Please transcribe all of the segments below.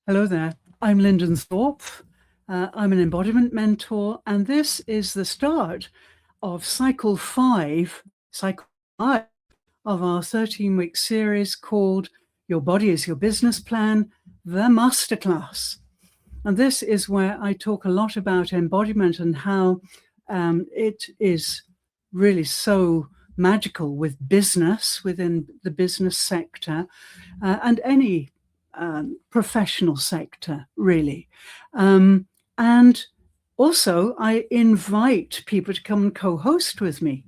Hello there. I'm Linden Thorp. I'm an embodiment mentor, and this is the start of cycle five of our 13-week series called Your Body is Your Business Plan, the masterclass. And this is where I talk a lot about embodiment and how it is really so magical with business, within the business sector, and any professional sector, really. And also, I invite people to come and co-host with me.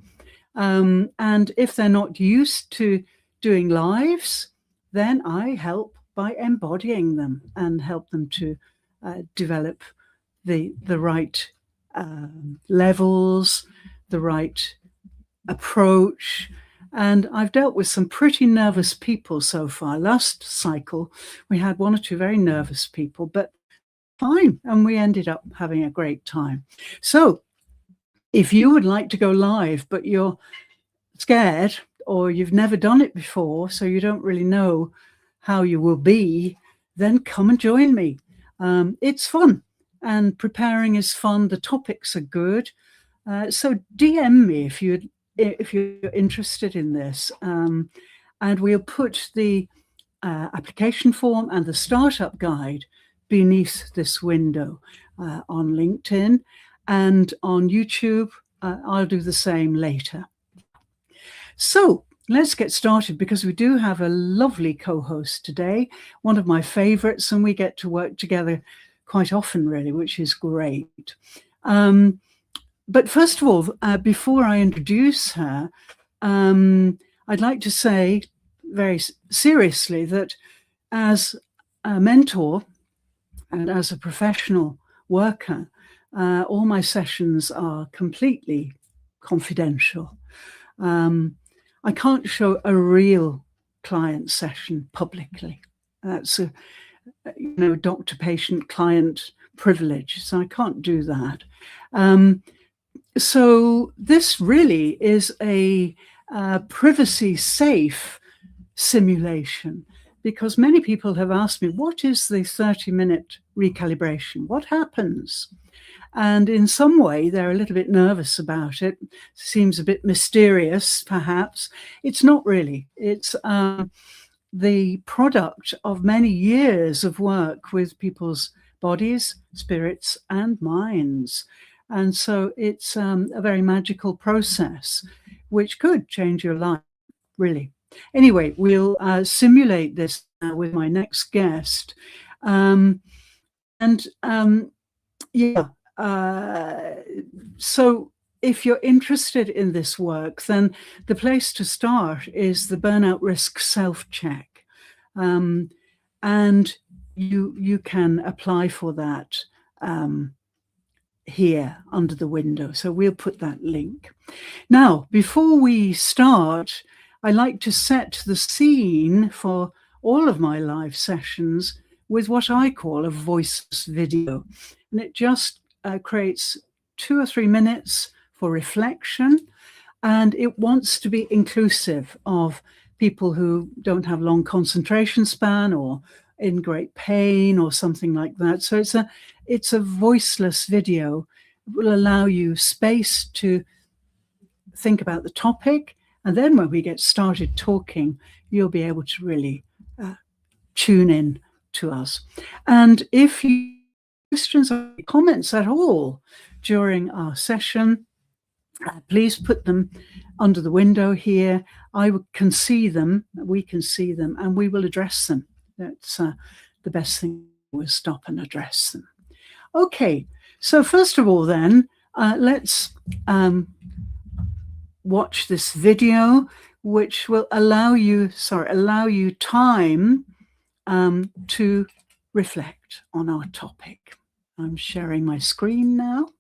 And if they're not used to doing lives, then I help by embodying them and help them to develop the right levels, the right approach. And I've dealt with some pretty nervous people so far. Last cycle, we had one or two very nervous people, but fine. And we ended up having a great time. So if you would like to go live, but you're scared or you've never done it before, so you don't really know how you will be, then come and join me. It's fun and preparing is fun. The topics are good. So DM me if you're interested in this, and we'll put the application form and the startup guide beneath this window on LinkedIn and on YouTube. I'll do the same later. So let's get started, because we do have a lovely co-host today, one of my favorites, and we get to work together quite often, really, which is great. But first of all, before I introduce her, I'd like to say very seriously that as a mentor and as a professional worker, all my sessions are completely confidential. I can't show a real client session publicly. That's a doctor-patient client privilege, so I can't do that. So this really is a privacy-safe simulation, because many people have asked me, what is the 30-minute recalibration? What happens? And in some way, they're a little bit nervous about it. Seems a bit mysterious, perhaps. It's not really. It's the product of many years of work with people's bodies, spirits, and minds. And so it's a very magical process, which could change your life, really. Anyway, we'll simulate this with my next guest. So if you're interested in this work, then the place to start is the burnout risk self-check. And you can apply for that here under the window. So we'll put that link. Now, before we start, I like to set the scene for all of my live sessions with what I call a voiceless video. And it just creates 2 or 3 minutes for reflection. And it wants to be inclusive of people who don't have long concentration span or in great pain or something like that. So it's a voiceless video. It will allow you space to think about the topic. And then when we get started talking, you'll be able to really tune in to us. And if you have questions or comments at all during our session, please put them under the window here. I can see them, we can see them, and we will address them. That's the best thing, is stop and address them. Okay, so first of all then, let's watch this video, which will allow you time to reflect on our topic. I'm sharing my screen now.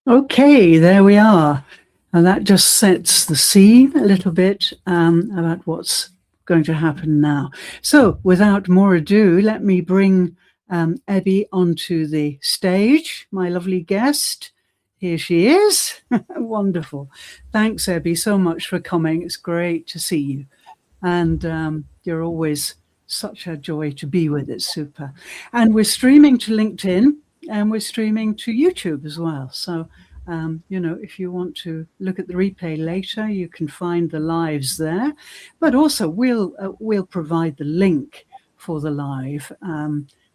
Okay, there we are. And that just sets the scene a little bit about what's going to happen now. So without more ado, let me bring Ebby onto the stage, my lovely guest. Here she is. Wonderful. Thanks, Ebby, so much for coming. It's great to see you. And you're always such a joy to be with. It's super. And we're streaming to LinkedIn and we're streaming to YouTube as well. So, if you want to look at the replay later, you can find the lives there. But also, we'll provide the link for the live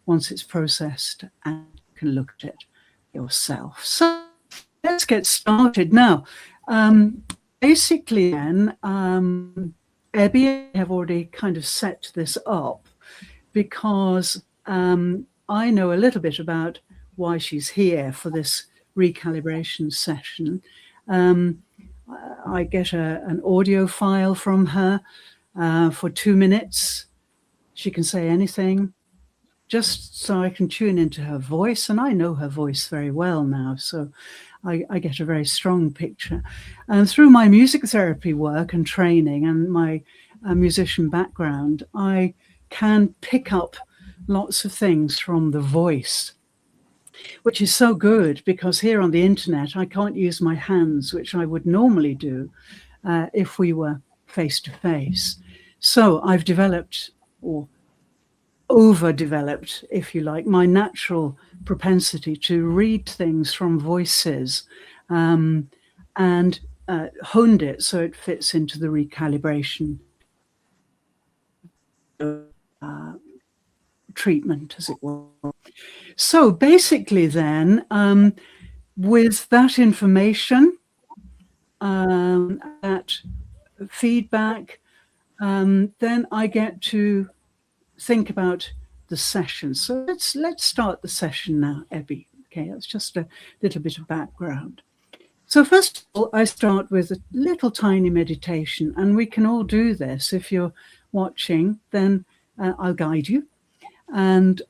once it's processed, and you can look at it yourself. So let's get started now. Basically, then, Ebby, I have already kind of set this up because I know a little bit about why she's here for this recalibration session. I get an audio file from her for 2 minutes. She can say anything, just so I can tune into her voice. And I know her voice very well now, so I get a very strong picture. And through my music therapy work and training and my musician background, I can pick up lots of things from the voice, which is so good because here on the internet, I can't use my hands, which I would normally do if we were face to face. So I've developed, or overdeveloped, if you like, my natural propensity to read things from voices and honed it so it fits into the recalibration treatment, as it were. So basically then, with that information, that feedback, then I get to think about the session. So let's start the session now, Ebby. Okay, that's just a little bit of background. So first of all, I start with a little tiny meditation, and we can all do this. If you're watching, then I'll guide you, and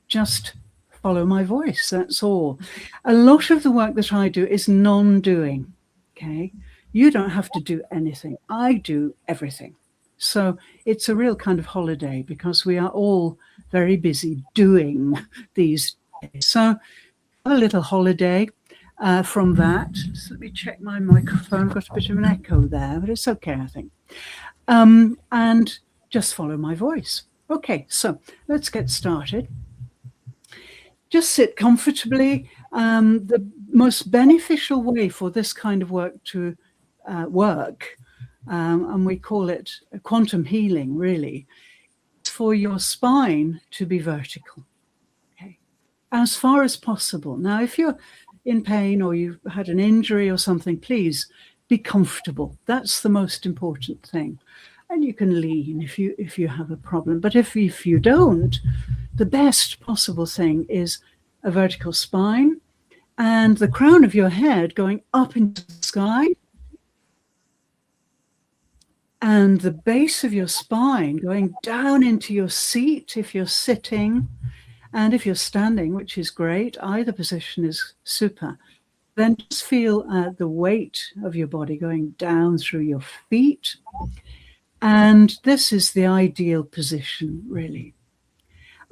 just follow my voice. That's all. A lot of the work that I do is non-doing. Okay, you don't have to do anything. I do everything. So it's a real kind of holiday because we are all very busy doing these days. So a little holiday from that. So let me check my microphone. I've got a bit of an echo there, but it's okay, I think. And just follow my voice. Okay, so let's get started. Just sit comfortably. The most beneficial way for this kind of work to work, and we call it quantum healing, really, is for your spine to be vertical, okay, as far as possible. Now, if you're in pain or you've had an injury or something, please be comfortable. That's the most important thing. And you can lean if you have a problem. But if you don't, the best possible thing is a vertical spine and the crown of your head going up into the sky, and the base of your spine going down into your seat if you're sitting, and if you're standing, which is great, either position is super. Then just feel the weight of your body going down through your feet. And this is the ideal position, really.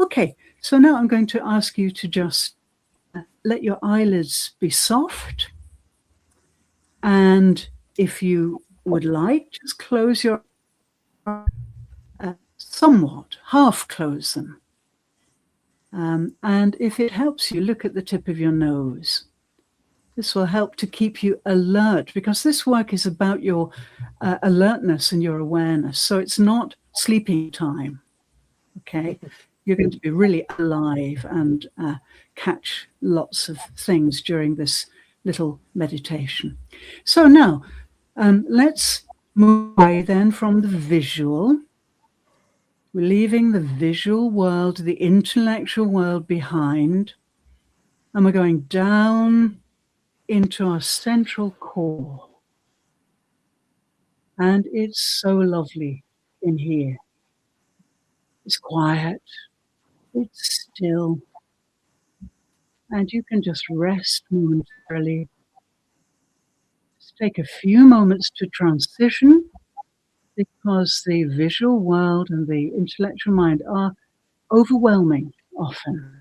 Okay, so now I'm going to ask you to just let your eyelids be soft. And if you would like, just close your eyes somewhat, half close them. And if it helps you, look at the tip of your nose. This will help to keep you alert, because this work is about your alertness and your awareness. So it's not sleeping time, okay? You're going to be really alive and catch lots of things during this little meditation. So now, let's move away then from the visual. We're leaving the visual world, the intellectual world behind, and we're going down into our central core. And it's so lovely in here. It's quiet, it's still, and you can just rest momentarily. Just take a few moments to transition, because the visual world and the intellectual mind are overwhelming often.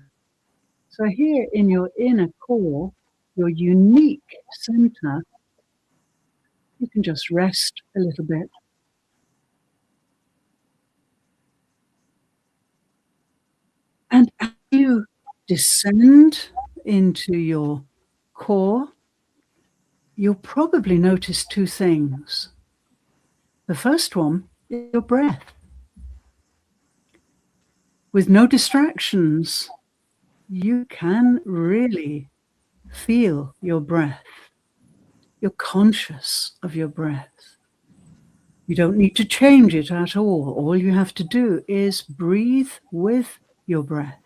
So here in your inner core, your unique center, you can just rest a little bit. And as you descend into your core, you'll probably notice two things. The first one is your breath. With no distractions, you can really feel your breath. You're conscious of your breath. You don't need to change it at all. All you have to do is breathe with your breath.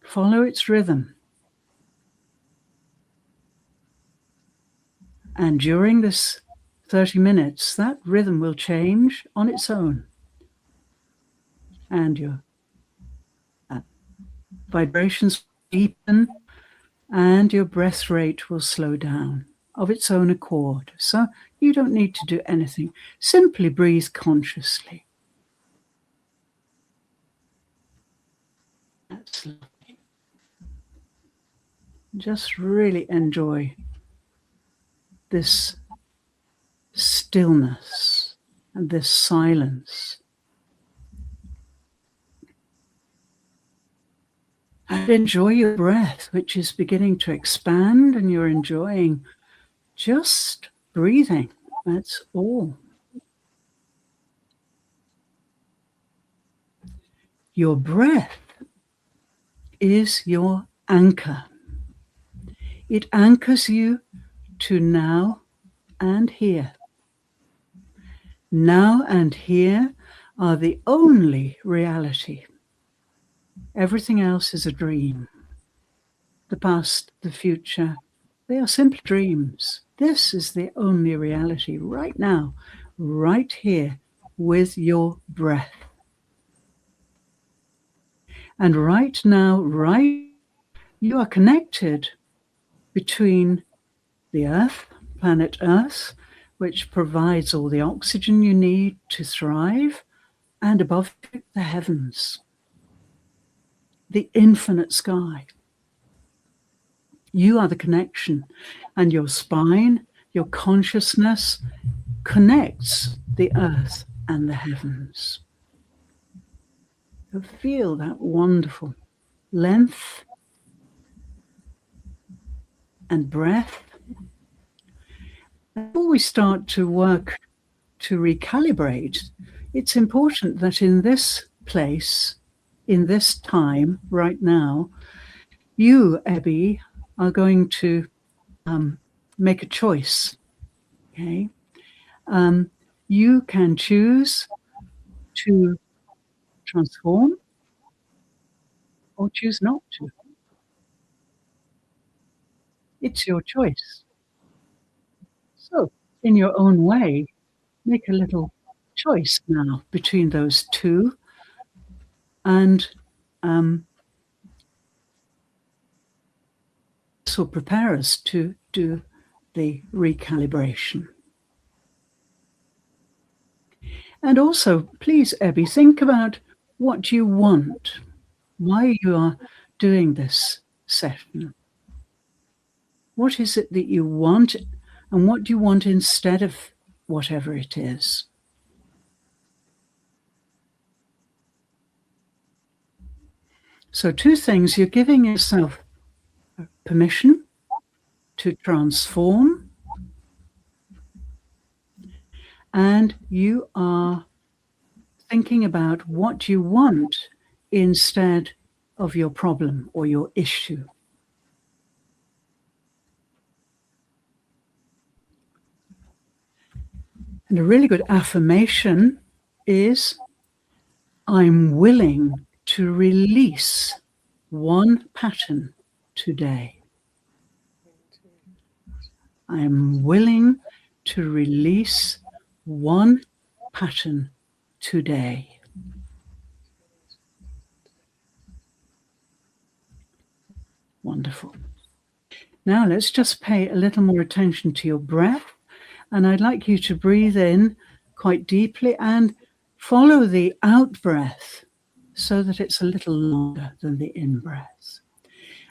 Follow its rhythm. And during this 30 minutes, that rhythm will change on its own. And your vibrations deepen, and your breath rate will slow down of its own accord. So you don't need to do anything. Simply breathe consciously. That's lovely. Just really enjoy this stillness and this silence. And enjoy your breath, which is beginning to expand, and you're enjoying just breathing. That's all. Your breath is your anchor. It anchors you to now and here. Now and here are the only reality. Everything else is a dream. The past, the future, they are simply dreams. This is the only reality right now, right here, with your breath. And right now, you are connected between the Earth, planet Earth, which provides all the oxygen you need to thrive, and above the heavens, the infinite sky. You are the connection, and your spine, your consciousness connects the earth and the heavens. So feel that wonderful length and breath. Before we start to work to recalibrate, it's important that in this place, in this time right now, you, Ebby, are going to make a choice. Okay, you can choose to transform or choose not to. It's your choice. So, in your own way, make a little choice now between those two, and this will prepare us to do the recalibration. And also, please, Ebby, think about what you want, why you are doing this session. What is it that you want, and what do you want instead of whatever it is? So 2 things: you're giving yourself permission to transform, and you are thinking about what you want instead of your problem or your issue. And a really good affirmation is, I'm willing to release one pattern today. I'm willing to release one pattern today. Wonderful. Now let's just pay a little more attention to your breath. And I'd like you to breathe in quite deeply and follow the out breath so that it's a little longer than the in breath.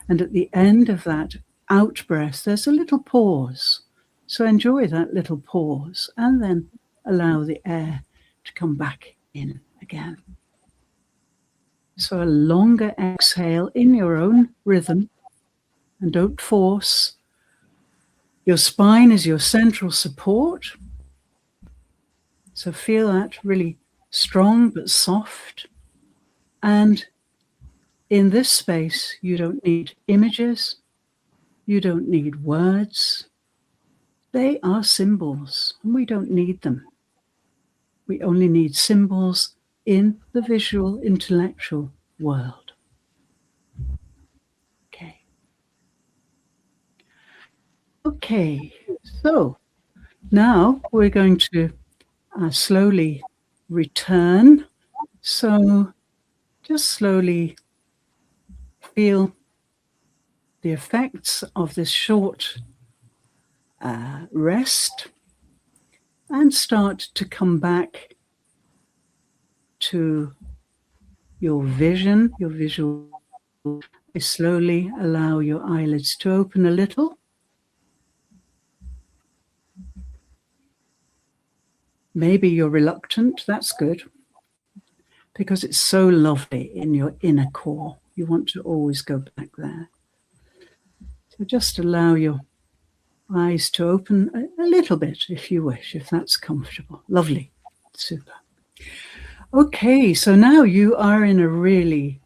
And at the end of that out breath, there's a little pause. So enjoy that little pause and then allow the air to come back in again. So a longer exhale in your own rhythm, and don't force. Your spine is your central support. So feel that really strong but soft. And in this space, you don't need images. You don't need words. They are symbols, and we don't need them. We only need symbols in the visual, intellectual world. Okay, so now we're going to slowly return. So just slowly feel the effects of this short rest and start to come back to your vision, your visual. Slowly allow your eyelids to open a little. Maybe you're reluctant, that's good, because it's so lovely in your inner core. You want to always go back there. So just allow your eyes to open a little bit if you wish, if that's comfortable. Lovely, super. Okay, so now you are in a really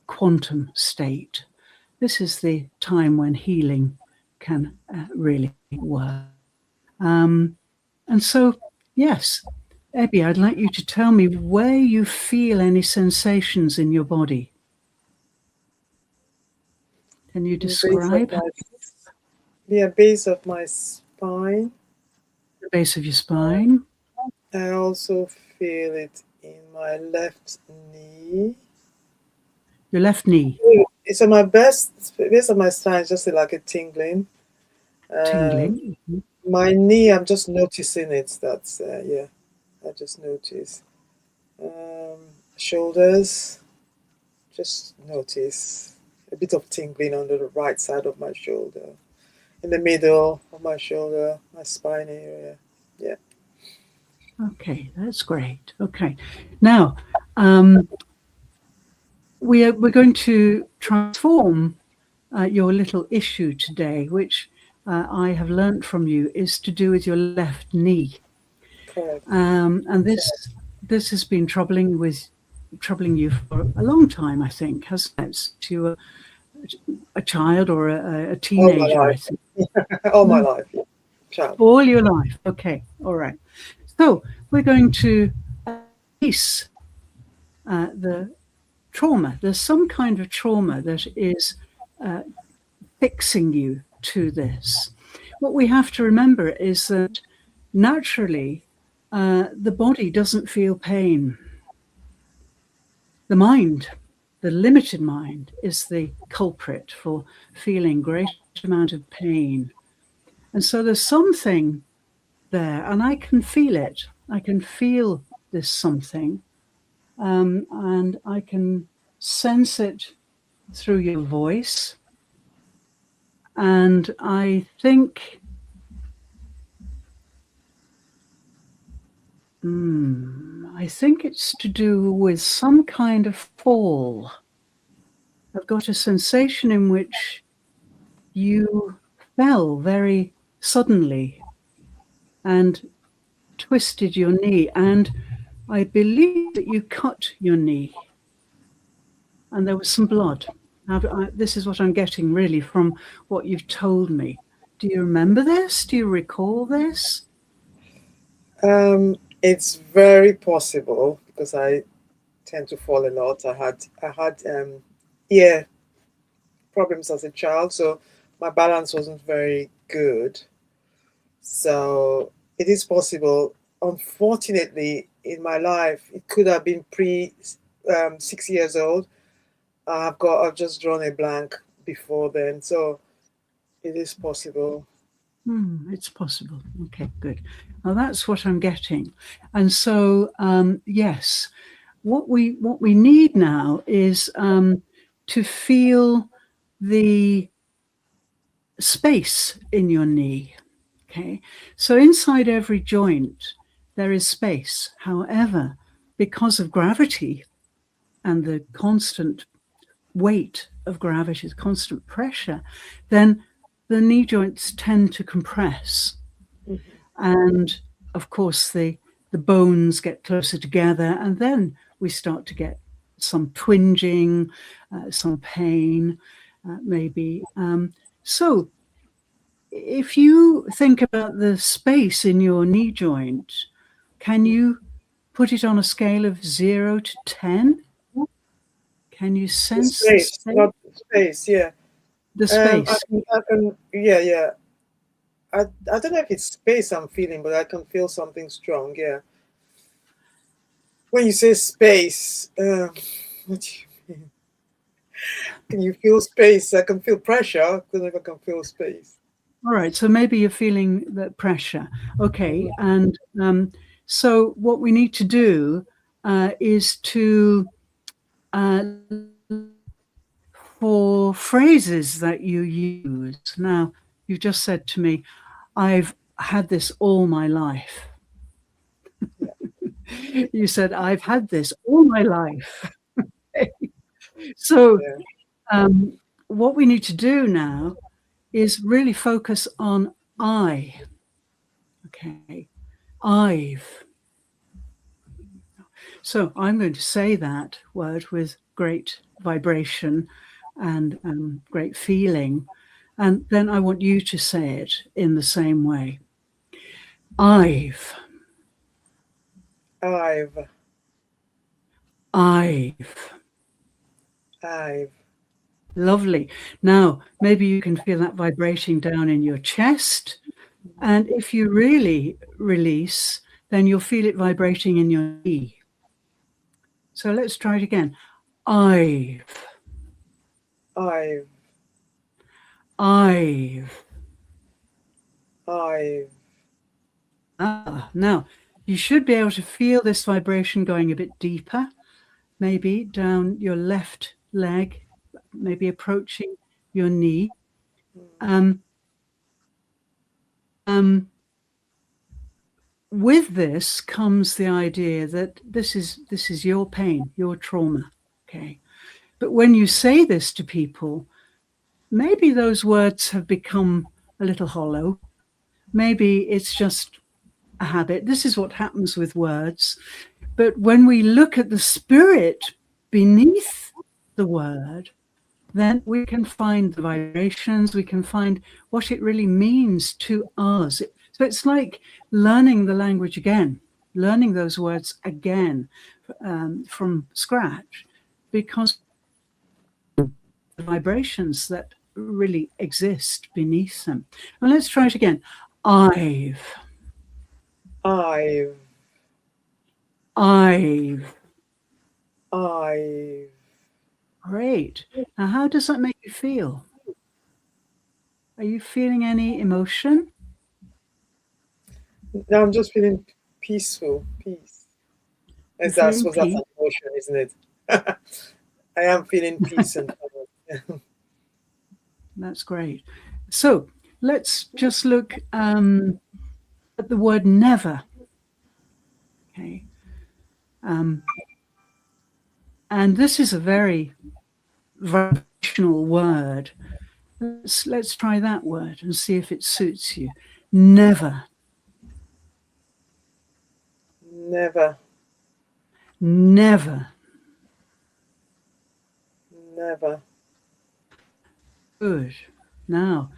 quantum state. This is the time when healing can really work. And so, yes, Ebby, I'd like you to tell me where you feel any sensations in your body. Can you Base of describe my, yeah, base of my spine. the base of your spine, I also feel it in my left knee. your left knee It's on my base of my spine, it's just like a tingling. Um, tingling? my knee, I'm just noticing it. That's yeah, I just notice. Um, Shoulders, just notice a bit of tingling on the right side of my shoulder, in the middle of my shoulder, my spine area. Yeah. Okay, that's great. Okay, now um, we're going to transform your little issue today, which I have learnt from you is to do with your left knee, Correct. and this has been troubling you for a long time, I think, hasn't it? Since you were a child or a All my teenager, I think. life. All my No, life. Yeah. Child. all your life. Okay, all right. So we're going to release the trauma. There's some kind of trauma that is uh, fixing you to this. What we have to remember is that naturally, the body doesn't feel pain. The mind, the limited mind, is the culprit for feeling great amount of pain. And so there's something there, and I can feel it. I can feel this something, and I can sense it through your voice. And I think it's to do with some kind of fall. I've got a sensation in which you fell very suddenly and twisted your knee. And I believe that you cut your knee and there was some blood. Now, this is what I'm getting really from what you've told me. Do you remember this? Do you recall this? It's very possible because I tend to fall a lot. I had ear problems as a child, so my balance wasn't very good. So it is possible. Unfortunately, in my life, it could have been pre 6 years old. I've just drawn a blank before then, so it is possible. It's possible. Okay, good. Well, that's what I'm getting. And so, yes, what we need now is to feel the space in your knee. Okay, so inside every joint there is space. However, because of gravity and the constant weight of gravity, the constant pressure, then the knee joints tend to compress. Mhm. And of course, the bones get closer together, and then we start to get some twinging, some pain, maybe. So, if you think about the space in your knee joint, can you put it on a scale of 0 to 10? Can you The sense the space, space? not space. Yeah. The I space. can, I can, yeah, yeah. I don't know if it's space I'm feeling, but I can feel something strong. Yeah. When you say space, what do you mean? Can you feel space? I can feel pressure. I don't know if I can feel space. All right, so maybe you're feeling that pressure. Okay, Mhm. and so what we need to do is to uh, for phrases that you use. Now, you just said to me, I've had this all my life. Yeah, You said, I've had this all my life. So, yeah. um, what we need to do now is really focus on I. Okay, I've. So I'm going to say that word with great vibration and great feeling. And then I want you to say it in the same way. I've. I've. I've. I've. Lovely. Now, maybe you can feel that vibrating down in your chest. And if you really release, then you'll feel it vibrating in your knee. So let's try it again. I've. I've. I've. I've. Now, you should be able to feel this vibration going a bit deeper, maybe down your left leg, maybe approaching your knee. With this comes the idea that this is your pain, your trauma, okay? But when you say this to people, maybe those words have become a little hollow. Maybe it's just a habit. This is what happens with words. But when we look at the spirit beneath the word, then we can find the vibrations, we can find what it really means to us. So it's like learning the language again, learning those words again from scratch, because the vibrations that really exist beneath them. Well, let's try it again. I've. I've. I've. I've. Great. Now, how does that make you feel? Are you feeling any emotion? Now I'm just feeling peaceful. Peace. As that's Feeling was that peace? an emotion, isn't it? I am feeling peace and That's great. So let's just look at the word never. Okay. And this is a very vibrational word. Let's try that word and see if it suits you. Never. never. Never. Never. Good. Now,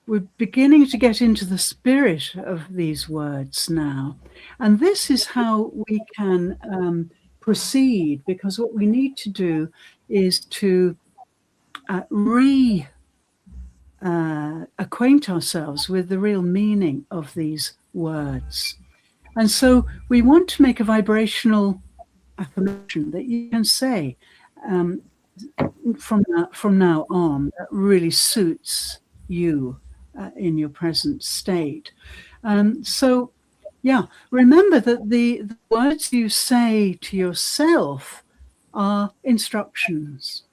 we're beginning to get into the spirit of these words now. And this is how we can proceed, because what we need to do is to acquaint ourselves with the real meaning of these words. And so we want to make a vibrational affirmation that you can say from now on that really suits you in your present state. So, yeah, remember that the words you say to yourself are instructions.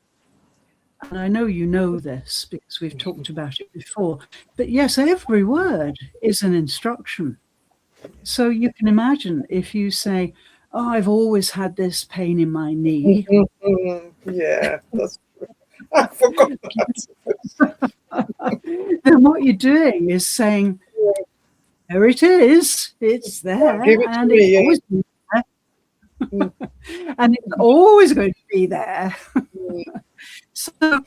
And I know you know this because we've talked about it before. But yes, every word is an instruction. So you can imagine if you say, "Oh, I've always had this pain in my knee." Yeah, that's I forgot that. Then what you're doing is saying, there it is, it's there, Give it to and it's me. always been there. And it's always going to be there. So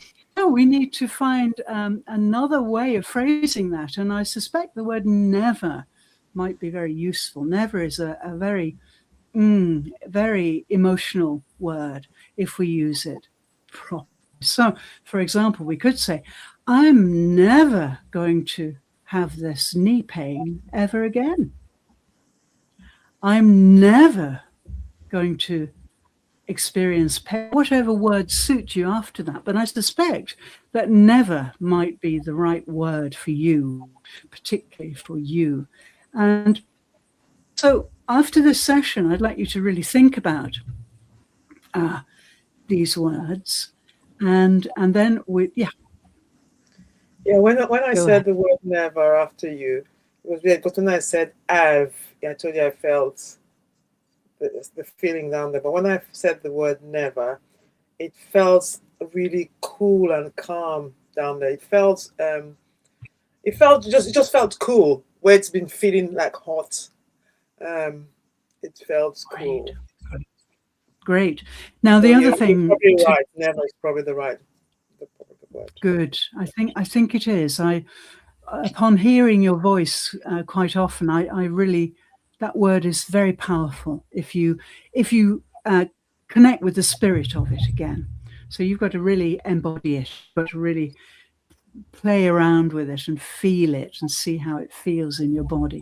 we need to find another way of phrasing that. And I suspect the word never might be very useful. Never is a very, very emotional word if we use it properly. So, for example, we could say, I'm never going to have this knee pain ever again. I'm never going to experience pain, whatever words suit you after that. But I suspect that never might be the right word for you, particularly for you. And so after this session, I'd like you to really think about these words. And then Yeah, when I go said ahead. the word never after you, it was weird. But when I said I've, yeah, I told you I felt the feeling down there. But when I said the word never, it felt really cool and calm down there. It just felt cool where it's been feeling like hot. It felt Great. cool. Great. Now, So the other you're thing probably to right. Never is probably the right. word. Good. I think it is. Upon hearing your voice quite often, I really, that word is very powerful if you connect with the spirit of it again. So you've got to really embody it. You've got to really play around with it and feel it and see how it feels in your body.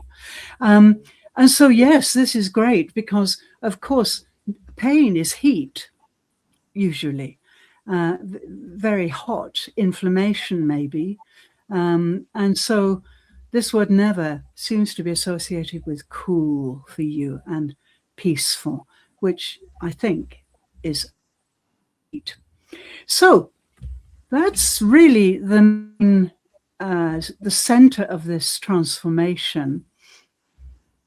And so, yes, this is great because, of course, pain is heat, usually. Very hot, inflammation maybe. And so this word never seems to be associated with cool for you and peaceful, which I think is heat. So that's really the center of this transformation.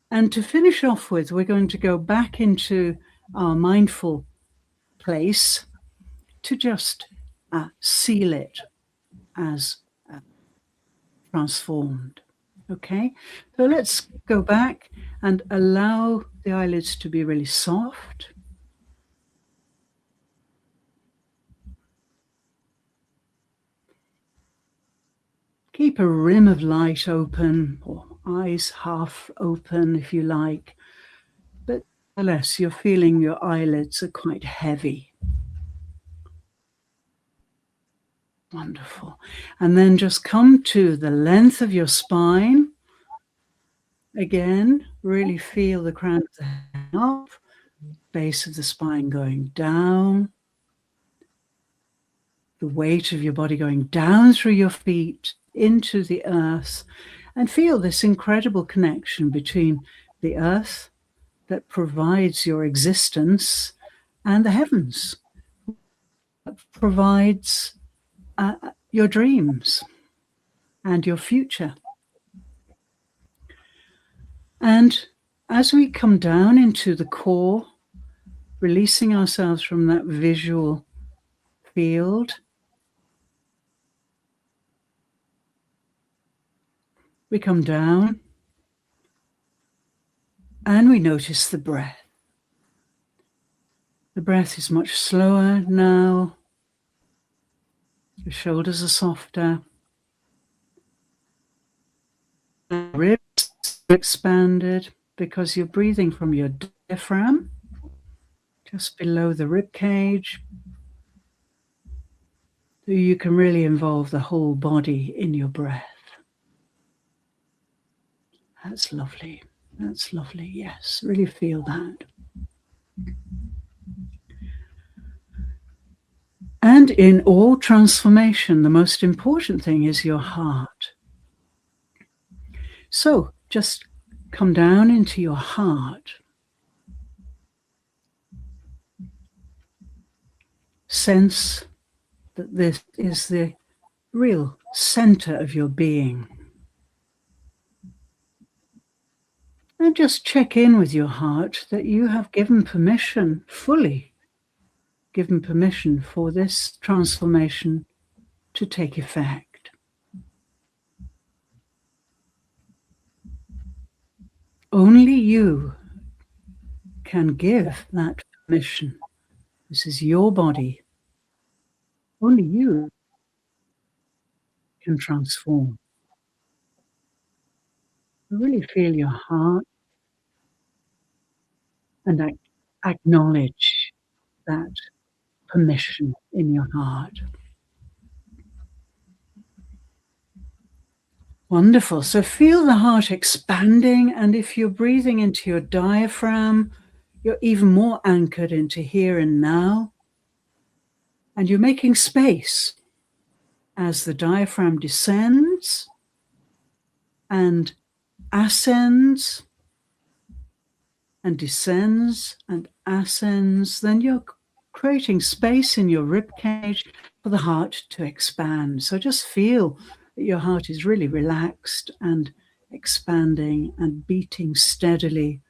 And to finish off with, we're going to go back into our mindful place to just seal it as transformed. Okay, so let's go back and allow the eyelids to be really soft. Keep a rim of light open, or eyes half open if you like, but nonetheless, you're feeling your eyelids are quite heavy. Wonderful. And then just come to the length of your spine. Again, really feel the crown of the head up, base of the spine going down, the weight of your body going down through your feet into the earth, and feel this incredible connection between the earth that provides your existence and the heavens that provides your dreams and your future. And as we come down into the core, releasing ourselves from that visual field, we come down and we notice the breath. The breath is much slower now. Your shoulders are softer. The ribs are expanded because you're breathing from your diaphragm, just below the rib cage. So you can really involve the whole body in your breath. That's lovely. That's lovely. Yes, really feel that. And in all transformation, the most important thing is your heart. So just come down into your heart. Sense that this is the real center of your being. And just check in with your heart that you have given permission, fully given permission for this transformation to take effect. Only you can give that permission. This is your body. Only you can transform. Really feel your heart and acknowledge that permission in your heart. Wonderful. So feel the heart expanding, and if you're breathing into your diaphragm, you're even more anchored into here and now, and you're making space as the diaphragm descends and ascends and descends and ascends. Then you're creating space in your rib cage for the heart to expand. So just feel that your heart is really relaxed and expanding and beating steadily,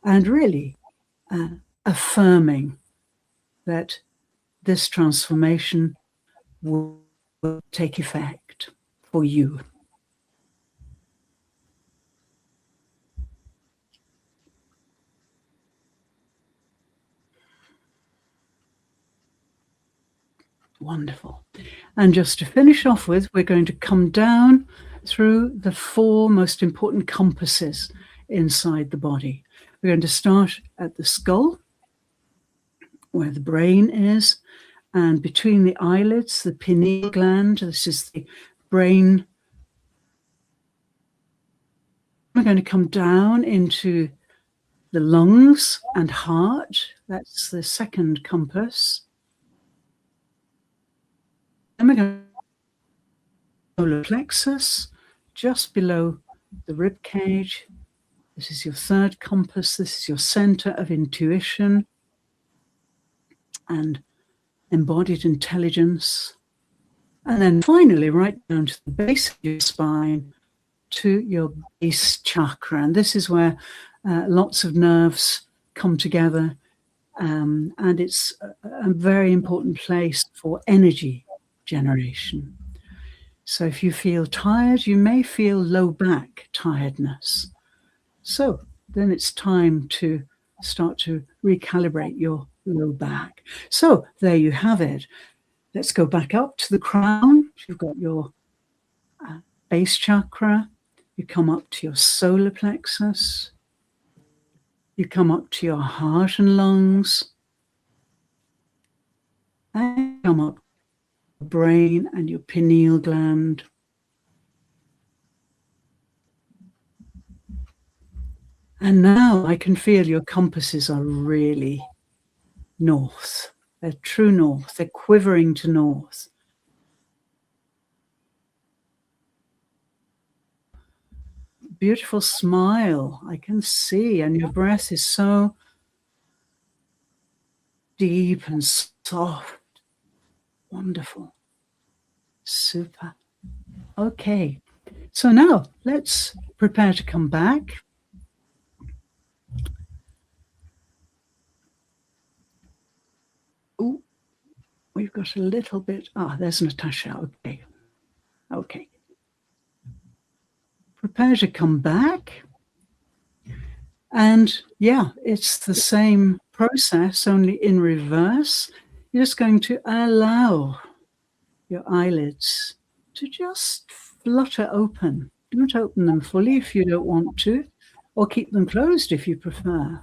and really affirming that this transformation will take effect for you. Wonderful. And just to finish off with, we're going to come down through the 4 most important compasses inside the body. We're going to start at the skull, where the brain is, and between the eyelids, the pineal gland. This is the brain. We're going to come down into the lungs and heart. That's the second compass. And we're going to solar plexus, just below the rib cage. This is your third compass. This is your center of intuition and embodied intelligence. And then finally, right down to the base of your spine, to your base chakra. And this is where lots of nerves come together. And it's a very important place for energy generation. So if you feel tired, you may feel low back tiredness. So then it's time to start to recalibrate your low back. So there you have it. Let's go back up to the crown. You've got your base chakra. You come up to your solar plexus. You come up to your heart and lungs. And you come up to your brain and your pineal gland. And now I can feel your compasses are really north. They're true north. They're quivering to north. Beautiful smile I can see, and your breath is so deep and soft. Wonderful. Super. Okay. So now let's prepare to come back. Oh, we've got a little bit. There's Natasha. Okay. Okay. Prepare to come back. And yeah, it's the same process, only in reverse. You're just going to allow your eyelids to just flutter open. Don't open them fully if you don't want to, or keep them closed if you prefer.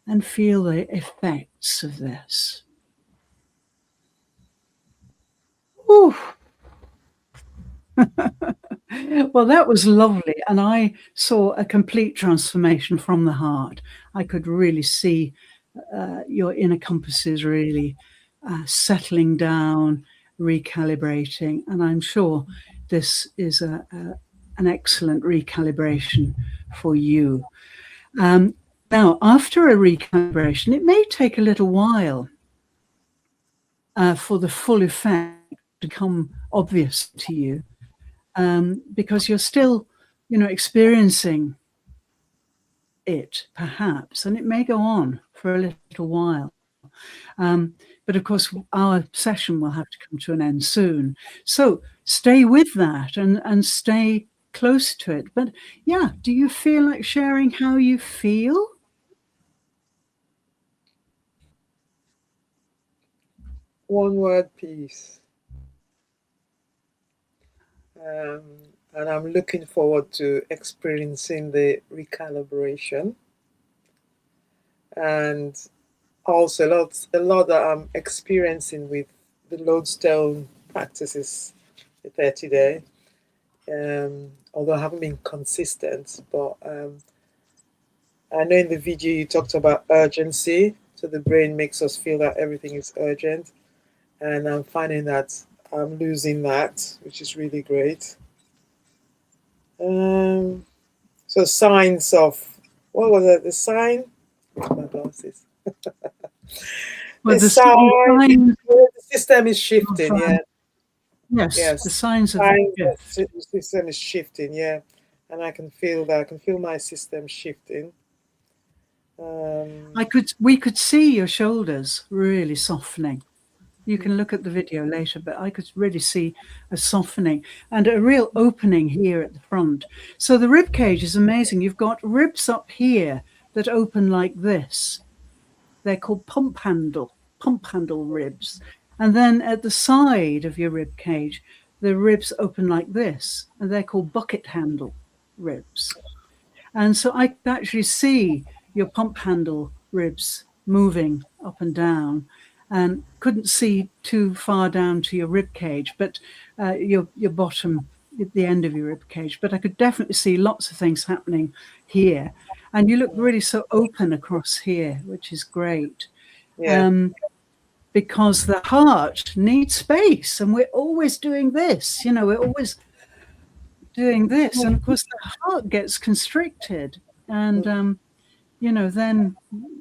And feel the effects of this. Ooh. Well, that was lovely. And I saw a complete transformation from the heart. I could really see your inner compasses really settling down, recalibrating. And I'm sure this is an excellent recalibration for you. Now, after a recalibration, it may take a little while for the full effect to become obvious to you. Because you're still, experiencing it, perhaps, and it may go on for a little while. But of course, our session will have to come to an end soon. So stay with that and stay close to it. But yeah, do you feel like sharing how you feel? One word, peace. And I'm looking forward to experiencing the recalibration. And also a lot that I'm experiencing with the lodestone practices, the 30-day. Although I haven't been consistent, but I know in the video you talked about urgency. So the brain makes us feel that everything is urgent. And I'm finding that I'm losing that, which is really great. So signs of, what was it? The sign? My glasses. Well, the system is shifting, yeah. Yes, the signs of the system is shifting, yeah. And I can feel that. I can feel my system shifting. We could see your shoulders really softening. You can look at the video later, but I could really see a softening and a real opening here at the front. So the rib cage is amazing. You've got ribs up here that open like this. They're called pump handle ribs. And then at the side of your rib cage, the ribs open like this, and they're called bucket handle ribs. And so I could actually see your pump handle ribs moving up and down, and couldn't see too far down to your rib cage, but your bottom, the end of your rib cage. But I could definitely see lots of things happening here. And you look really so open across here, which is great. Yeah. Because the heart needs space, and we're always doing this, we're always doing this. And of course, the heart gets constricted, and, then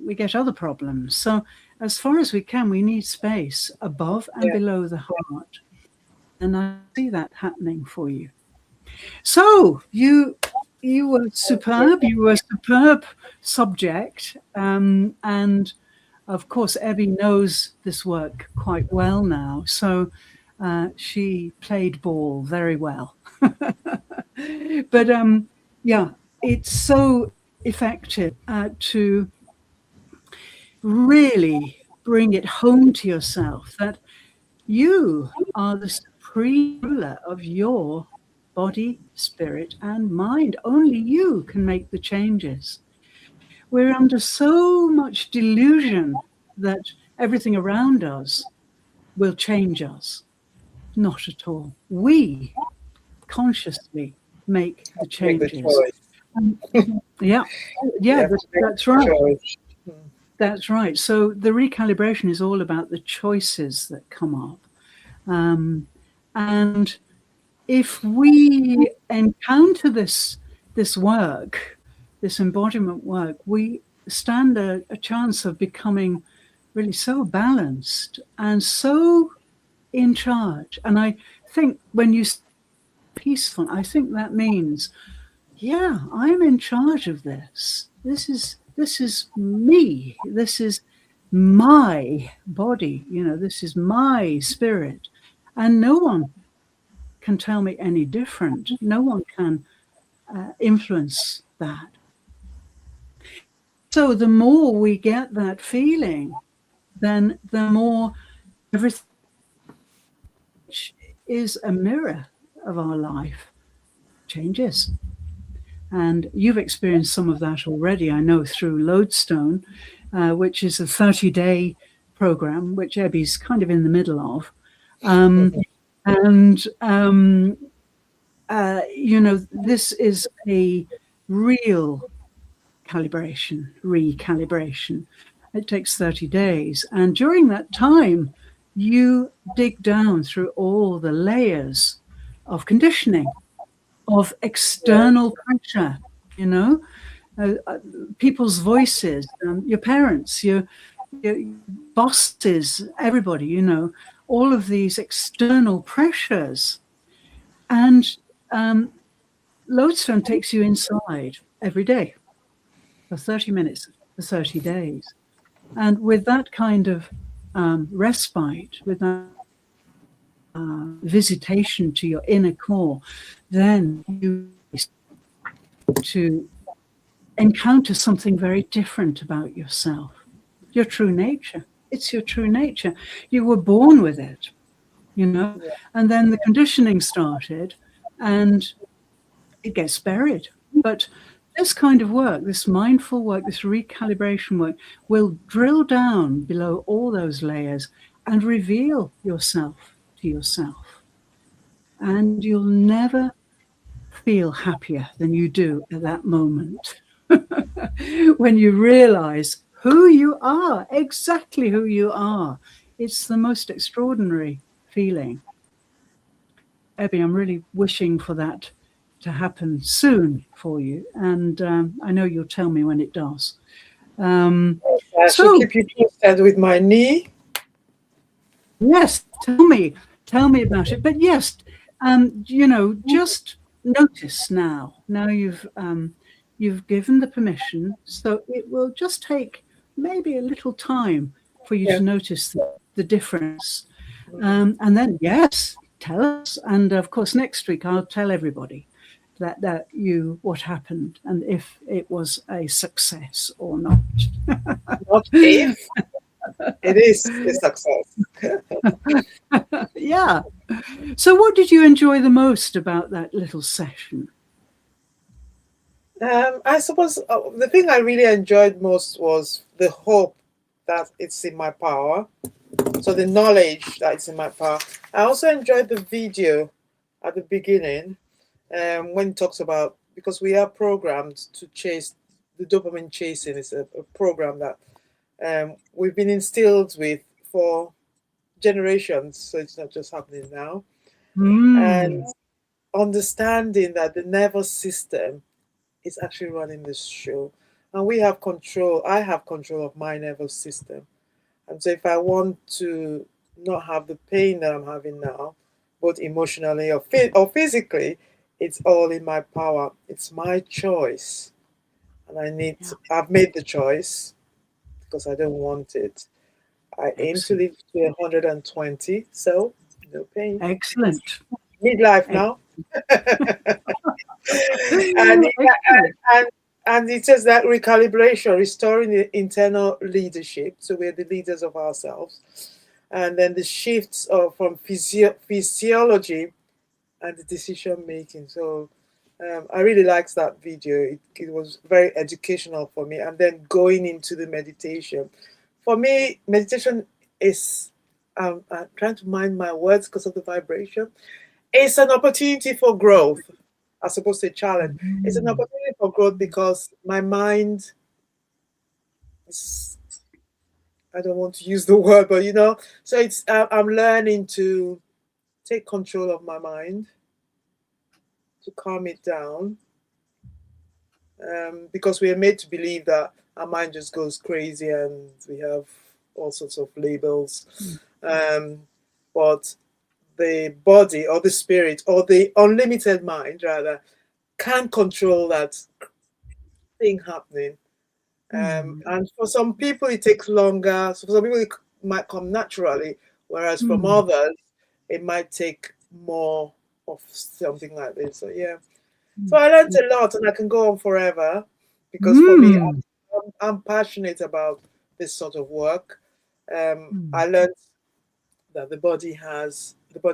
we get other problems. So as far as we can, we need space above and below the heart. And I see that happening for you. So you were superb. You were a superb subject. And of course, Ebby knows this work quite well now. So she played ball very well. But it's so effective to really bring it home to yourself that you are the supreme ruler of your body, spirit, and mind. Only you can make the changes. We're under so much delusion that everything around us will change us. Not at all. We consciously make the changes. That's right. That's right. So the recalibration is all about the choices that come up. And if we encounter this work, this embodiment work, we stand a chance of becoming really so balanced and so in charge. And I think when you say peaceful, I think that means, I'm in charge of this. This is me. This is my body. This is my spirit. And no one can tell me any different. No one can influence that. So the more we get that feeling, then the more everything is a mirror of our life changes. And you've experienced some of that already, I know, through Lodestone, which is a 30-day program, which Ebby's kind of in the middle of. This is a real recalibration. It takes 30 days. And during that time, you dig down through all the layers of conditioning, of external pressure, people's voices, your parents, your bosses, everybody, all of these external pressures. And Lodestone takes you inside every day for 30 minutes for 30 days. And with that kind of respite, with that visitation to your inner core, then you to encounter something very different about yourself, your true nature. It's your true nature. You were born with it, and then the conditioning started and it gets buried. But this kind of work, this mindful work, this recalibration work will drill down below all those layers and reveal yourself to yourself. And you'll never feel happier than you do at that moment when you realize who you are, exactly who you are. It's the most extraordinary feeling. Ebby, I'm really wishing for that to happen soon for you. And I know you'll tell me when it does. I should keep you posted with my knee. Yes, tell me about it. But yes, just notice now. Now you've given the permission, so it will just take maybe a little time for you to notice the difference. And then, yes, tell us. And of course, next week I'll tell everybody that what happened and if it was a success or not. Not if. It is a success. Yeah. So what did you enjoy the most about that little session? I suppose the thing I really enjoyed most was the hope that it's in my power. So the knowledge that it's in my power. I also enjoyed the video at the beginning when it talks about, because we are programmed to chase the dopamine chasing is a program that we've been instilled with for generations. So it's not just happening now. And Mm. understanding that the nervous system is actually running this show. And we have control. I have control of my nervous system. And so if I want to not have the pain that I'm having now, both emotionally or physically, it's all in my power. It's my choice. And Yeah. I've made the choice because I don't want it. I aim to Excellent. live to 120, so no pain. Excellent. Midlife Ex- now. and, Excellent. and and it says that recalibration, restoring the internal leadership. So we're the leaders of ourselves. And then the shifts from physiology and the decision making. So I really liked that video. It was very educational for me. And then going into the meditation. For me, meditation is, I'm trying to mind my words because of the vibration. It's an opportunity for growth as opposed to a challenge. It's an Mm. opportunity for growth because my mind is, I don't want to use the word, but so it's, I'm learning to take control of my mind, to calm it down, because we are made to believe that our mind just goes crazy and we have all sorts of labels. Um, but the body or the spirit or the unlimited mind, rather, can control that thing happening. Mm. And for some people, it takes longer. So for some people, it might come naturally, whereas from Mm. others, it might take more of something like this. So yeah. So Mm. I learned a lot, and I can go on forever because for me, Mm. I'm passionate about this sort of work. Mm. I learned that the body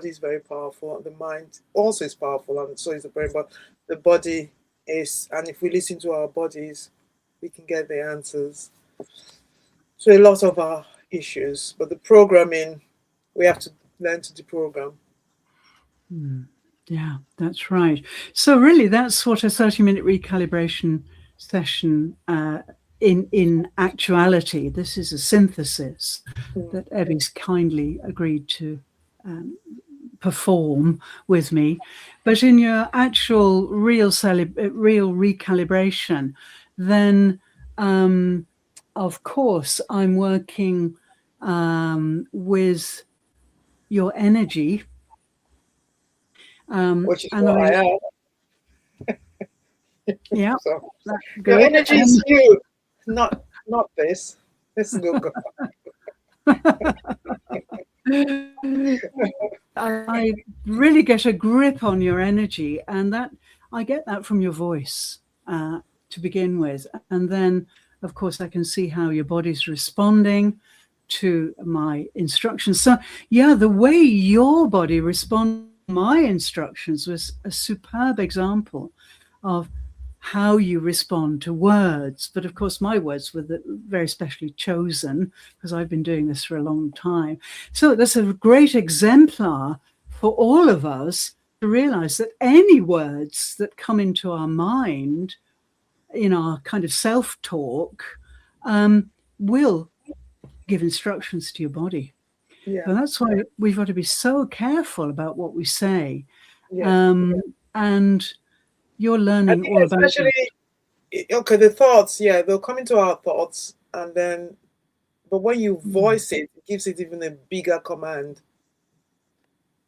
is very powerful, and the mind also is powerful, and so is the brain. But the body is, and if we listen to our bodies, we can get the answers to a lot of our issues. But the programming, we have to learn to deprogram. Mm. Yeah, that's right. So really, that's what a 30-minute recalibration session in actuality, this is a synthesis Mm. that Evie's kindly agreed to um, perform with me. But in your actual real recalibration, then of course I'm working with your energy, Which is and what I, I am. yeah, So that's your good. energy is you, not this. This will go. I really get a grip on your energy, and that I get that from your voice to begin with, and then of course I can see how your body's responding to my instructions. So yeah, the way your body responded to my instructions was a superb example of how you respond to words. But of course, my words were very specially chosen because I've been doing this for a long time. So that's a great exemplar for all of us to realize that any words that come into our mind in our kind of self-talk will give instructions to your body. Yeah, So that's why we've got to be so careful about what we say. yeah. And you're I learning think all about that. especially okay, the thoughts, yeah, they'll come into our thoughts, and then but when you Mm. voice it, it gives it even a bigger command.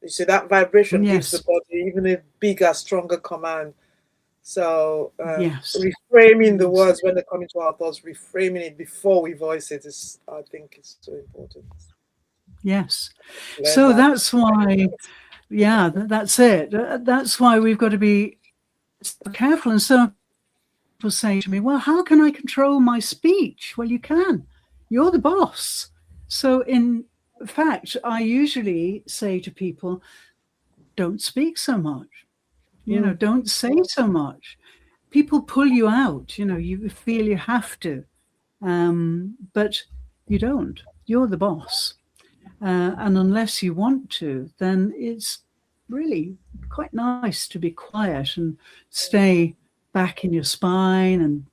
You see that vibration gives the Yes, body even a bigger, stronger command. So yes, reframing the yes, words when they come into our thoughts, reframing it before we voice it is, I think, is so important. yes. Learn So that. that's why, yeah, that's it. That's why we've got to be so careful. And so people say to me, well, how can I control my speech? Well, you can. You're the boss. So in fact, I usually say to people, don't speak so much. Don't say so much. People pull you out. You feel you have to, but you don't. You're the boss. And unless you want to, then it's really quite nice to be quiet and stay back in your spine and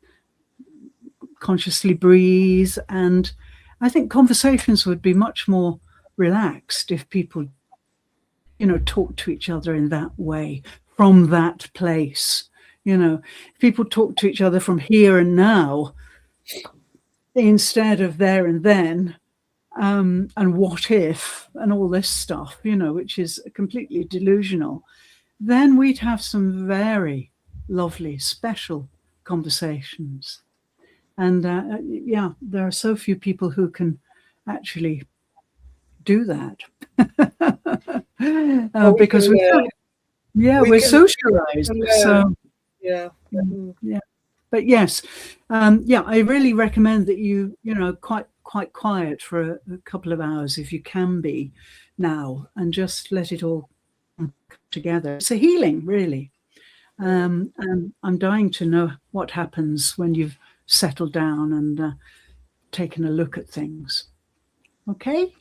consciously breathe. And I think conversations would be much more relaxed if people, talk to each other in that way, from that place. If people talk to each other from here and now instead of there and then, and what if, and all this stuff, which is completely delusional, then we'd have some very lovely, special conversations. And there are so few people who can actually do that. Because we're socialized. So yeah. yeah. But yes, I really recommend that you quite quiet for a couple of hours if you can be now, and just let it all come together. It's a healing, really. And I'm dying to know what happens when you've settled down and taken a look at things. Okay.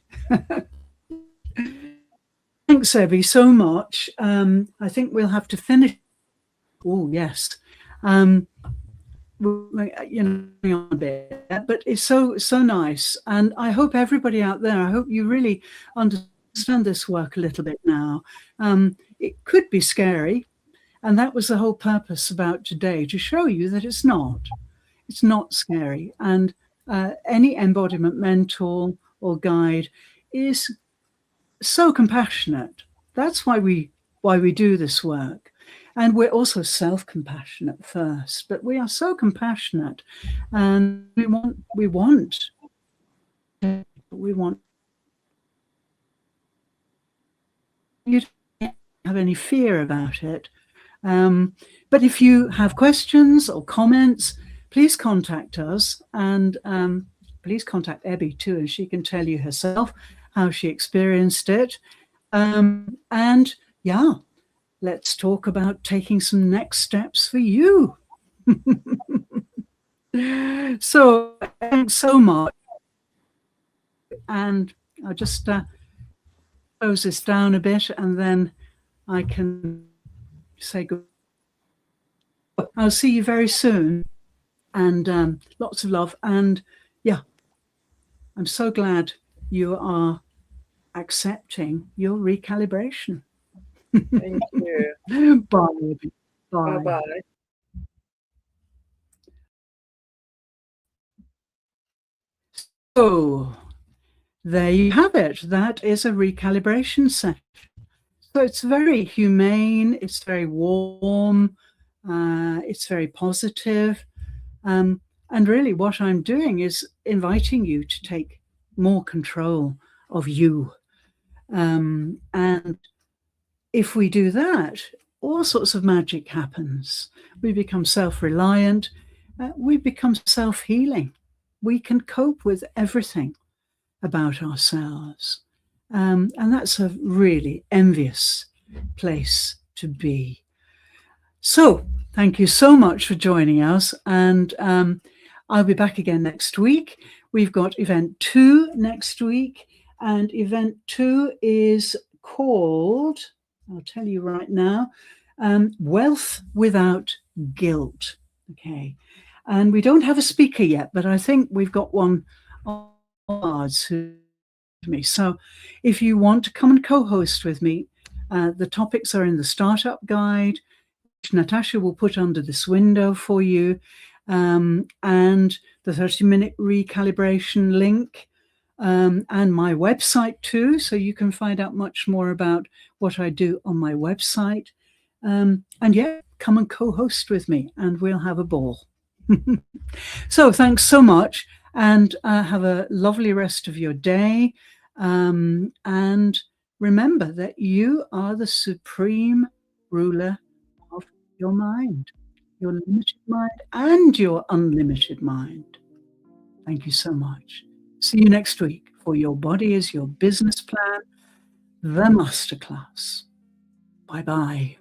Thanks, Ebby, so much. I think we'll have to finish. Oh, yes. On a bit, but it's so nice, and I hope everybody out there, I hope you really understand this work a little bit now. It could be scary, and that was the whole purpose about today, to show you that it's not scary. And any embodiment mentor or guide is so compassionate. That's why we do this work. And we're also self-compassionate first, but we are so compassionate, and we want you to not have any fear about it. But if you have questions or comments, please contact us, and please contact Ebby too, and she can tell you herself how she experienced it. And yeah, let's talk about taking some next steps for you. So thanks so much. And I'll just close this down a bit, and then I can say goodbye. I'll see you very soon, and lots of love. And yeah, I'm so glad you are accepting your recalibration. Thank you. Bye. Bye-bye. So there you have it. That is a recalibration session. So it's very humane, it's very warm, it's very positive. And really what I'm doing is inviting you to take more control of you. And if we do that, all sorts of magic happens. We become self-reliant, we become self-healing. We can cope with everything about ourselves. And that's a really envious place to be. So thank you so much for joining us. And I'll be back again next week. We've got event 2 next week. And event 2 is called, I'll tell you right now, Wealth Without Guilt. Okay. And we don't have a speaker yet, but I think we've got one on cards who me. So if you want to come and co-host with me, the topics are in the startup guide, which Natasha will put under this window for you, and the 30-minute recalibration link, and my website too, so you can find out much more about what I do on my website. And yeah, come and co-host with me, and we'll have a ball. So thanks so much, and have a lovely rest of your day. And remember that you are the supreme ruler of your mind, your limited mind and your unlimited mind. Thank you so much. See you next week. for Your Body is Your Business Plan, the masterclass. Bye-bye.